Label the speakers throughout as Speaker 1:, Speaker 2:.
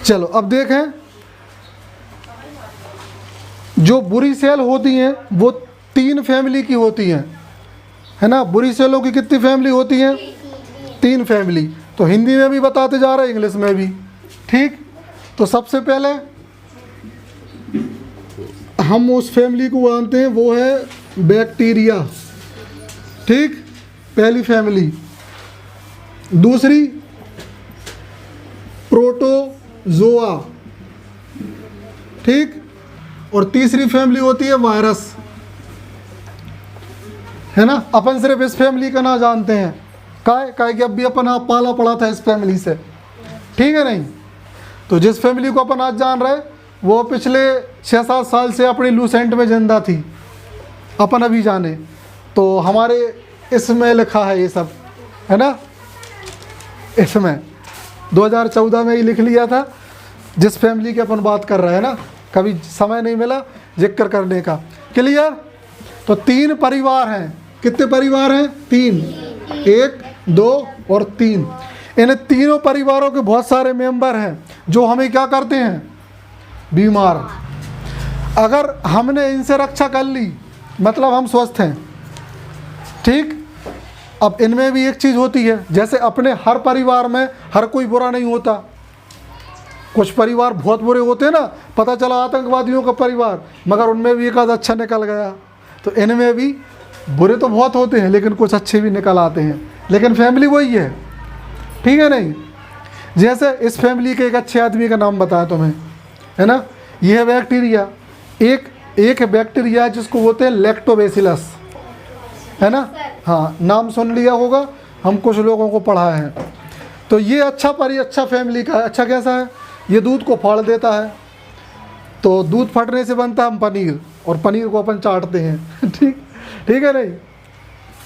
Speaker 1: चलो अब देखें, जो बुरी सेल होती हैं वो 3 फैमिली की होती हैं, है ना। बुरी सेलों की कितनी फैमिली होती हैं? 3 फैमिली। तो हिंदी में भी बताते जा रहे हैं, इंग्लिश में भी, ठीक। तो सबसे पहले हम उस फैमिली को जानते हैं, वो है बैक्टीरिया, ठीक, पहली फैमिली। दूसरी प्रोटोजोआ, ठीक। और तीसरी फैमिली होती है वायरस, है ना। अपन सिर्फ इस फैमिली का ना जानते हैं, काय कि अब भी अपन आप पाला पड़ा था इस फैमिली से, ठीक है नहीं। तो जिस फैमिली को अपन आज जान रहे, वो पिछले 6-7 साल से अपनी लूसेंट में जिंदा थी, अपन अभी जाने। तो हमारे इसमें लिखा है ये सब, है ना। इसमें 2014 में ही लिख लिया था, जिस फैमिली की अपन बात कर रहे हैं ना। कभी समय नहीं मिला जिक्र करने का, क्लियर। तो 3 परिवार हैं। कितने परिवार हैं? 3, 1, 2 और 3। इन तीनों परिवारों के बहुत सारे मेंबर हैं जो हमें क्या करते हैं? बीमार। अगर हमने इनसे रक्षा कर ली, मतलब हम स्वस्थ हैं, ठीक। अब इनमें भी एक चीज़ होती है, जैसे अपने हर परिवार में हर कोई बुरा नहीं होता। कुछ परिवार बहुत बुरे होते हैं ना, पता चला आतंकवादियों का परिवार, मगर उनमें भी एक आध अच्छा निकल गया। तो इनमें भी बुरे तो बहुत होते हैं, लेकिन कुछ अच्छे भी निकल आते हैं। लेकिन फैमिली वही है, ठीक है नहीं। जैसे इस फैमिली के एक अच्छे आदमी का नाम बताया तुम्हें, है ना। यह है बैक्टीरिया। एक है बैक्टीरिया जिसको बोलते हैं लैक्टोबैसिलस, है ना। हाँ, नाम सुन लिया होगा, हम कुछ लोगों को पढ़ा है। तो ये अच्छा फैमिली का है। अच्छा कैसा है? ये दूध को फाड़ देता है, तो दूध फटने से बनता है पनीर, और पनीर को अपन चाटते हैं ठीक है नहीं,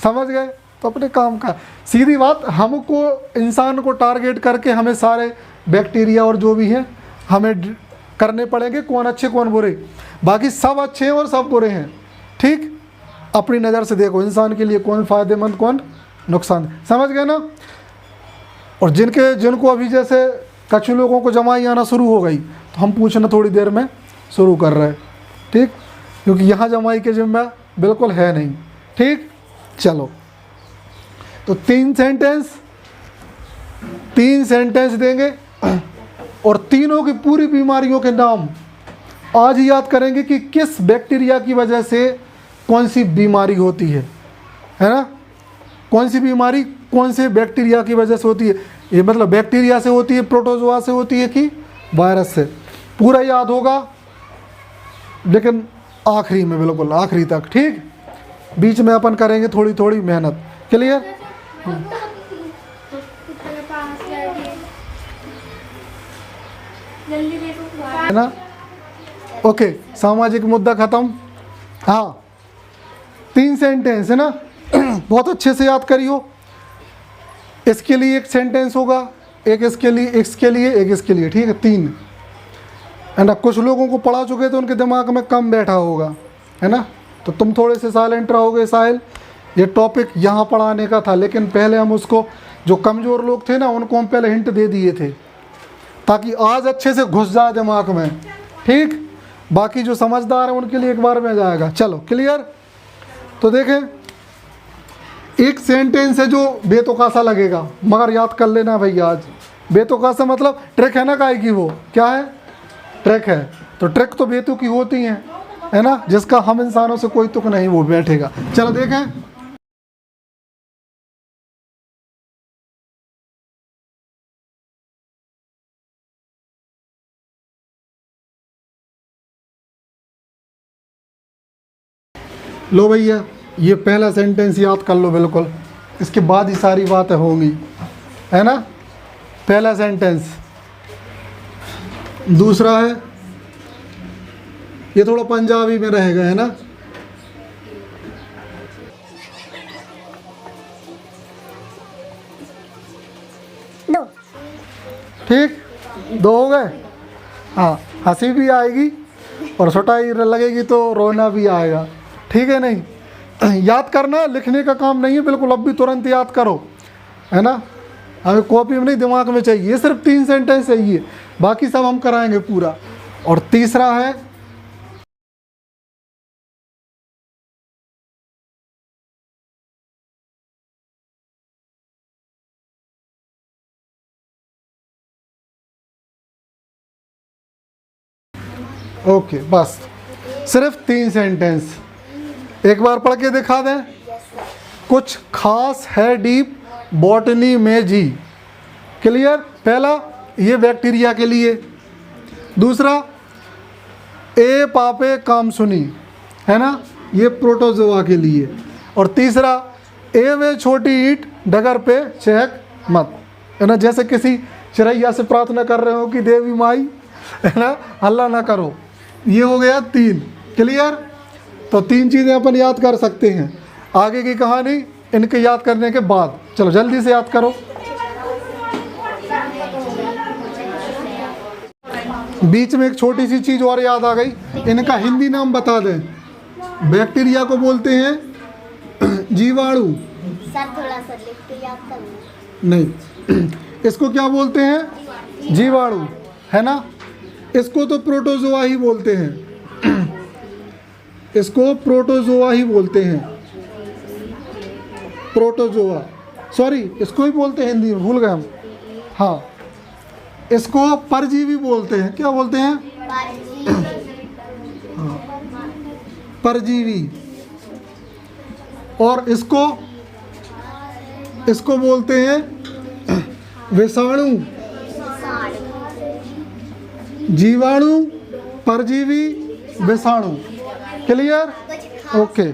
Speaker 1: समझ गए। तो अपने काम का सीधी बात, हमको इंसान को टारगेट करके हमें सारे बैक्टीरिया और जो भी हैं हमें करने पड़ेंगे, कौन अच्छे कौन बुरे। बाकी सब अच्छे हैं और सब बुरे हैं, ठीक। अपनी नज़र से देखो इंसान के लिए कौन फ़ायदेमंद कौन नुकसान, समझ गए ना। और जिनको अभी जैसे कच्छ लोगों को जमाई आना शुरू हो गई, तो हम पूछना थोड़ी देर में शुरू कर रहे हैं, ठीक। क्योंकि यहाँ जमाई के जिम्मा बिल्कुल है नहीं, ठीक। चलो, तो 3 सेंटेंस देंगे, और तीनों की पूरी बीमारियों के नाम आज ही याद करेंगे कि किस बैक्टीरिया की वजह से कौन सी बीमारी होती है ना। कौन सी बीमारी कौन से बैक्टीरिया की वजह से होती है, ये मतलब बैक्टीरिया से होती है, प्रोटोजोआ से होती है कि वायरस से। पूरा याद होगा, लेकिन आखिरी में, बिल्कुल आखिरी तक, ठीक। बीच में अपन करेंगे थोड़ी थोड़ी मेहनत, क्लियर। है ना। ओके, सामाजिक मुद्दा खत्म। हाँ, 3 सेंटेंस है ना, बहुत अच्छे से याद करियो। इसके लिए एक सेंटेंस होगा, एक इसके लिए, एक इसके लिए, ठीक है। 3 है ना। कुछ लोगों को पढ़ा चुके तो उनके दिमाग में कम बैठा होगा, है ना। तो तुम थोड़े से साइलेंट रहोगे। साहिल, ये टॉपिक यहाँ पढ़ाने का था, लेकिन पहले हम उसको, जो कमज़ोर लोग थे ना, उनको हम पहले हिंट दे दिए थे, ताकि आज अच्छे से घुस जाए दिमाग में, ठीक। बाकी जो समझदार हैं उनके लिए एक बार में जाएगा। चलो, क्लियर। तो देखें, एक सेंटेंस है जो बेतुका लगेगा, मगर याद कर लेना भाई आज। बेतुका मतलब ट्रिक है ना, काय की वो क्या है? ट्रिक है। तो ट्रिक तो बेतुकी होती हैं, है ना, जिसका हम इंसानों से कोई तुक नहीं, वो बैठेगा। चलो देखें, लो भैया, ये पहला सेंटेंस याद कर लो बिल्कुल, इसके बाद ही सारी बातें होंगी, है ना। पहला सेंटेंस। दूसरा है, ये थोड़ा पंजाबी में रहेगा, है ना।
Speaker 2: दो,
Speaker 1: ठीक, 2 हो गए। हाँ, हंसी भी आएगी और सुटाई लगेगी तो रोना भी आएगा, ठीक है नहीं। याद करना, लिखने का काम नहीं है बिल्कुल, अब भी तुरंत याद करो, है ना। हमें कॉपी में नहीं, दिमाग में चाहिए। ये सिर्फ 3 सेंटेंस है, ये बाकी सब हम कराएंगे पूरा। और तीसरा है ओके, बस सिर्फ 3 सेंटेंस एक बार पढ़ के दिखा दें। कुछ खास है डीप बॉटनी में जी। क्लियर? पहला ये बैक्टीरिया के लिए, दूसरा ए पापे काम सुनी, है ना, ये प्रोटोजोआ के लिए, और तीसरा ए वे छोटी ईंट डगर पे चहक मत, है ना, जैसे किसी चिरैया से प्रार्थना कर रहे हो कि देवी माई, है ना, हल्ला ना करो। ये हो गया 3। क्लियर? तो 3 चीज़ें अपन याद कर सकते हैं। आगे की कहानी इनके याद करने के बाद, चलो जल्दी से याद करो। बीच में एक छोटी सी चीज़ और याद आ गई, इनका हिंदी नाम बता दें। बैक्टीरिया को बोलते हैं जीवाणु।
Speaker 2: सर थोड़ा सा लिख के याद करना।
Speaker 1: नहीं, इसको क्या बोलते हैं? जीवाणु, है ना। इसको तो प्रोटोजोआ ही बोलते हैं, इसको प्रोटोजोआ ही बोलते हैं, प्रोटोजोआ, सॉरी इसको ही बोलते हैं, हिंदी में भूल गए हम। हाँ, इसको परजीवी बोलते हैं। क्या बोलते हैं? हाँ, परजीवी। और इसको बोलते हैं विषाणु। जीवाणु, परजीवी, विषाणु। क्लियर? ओके।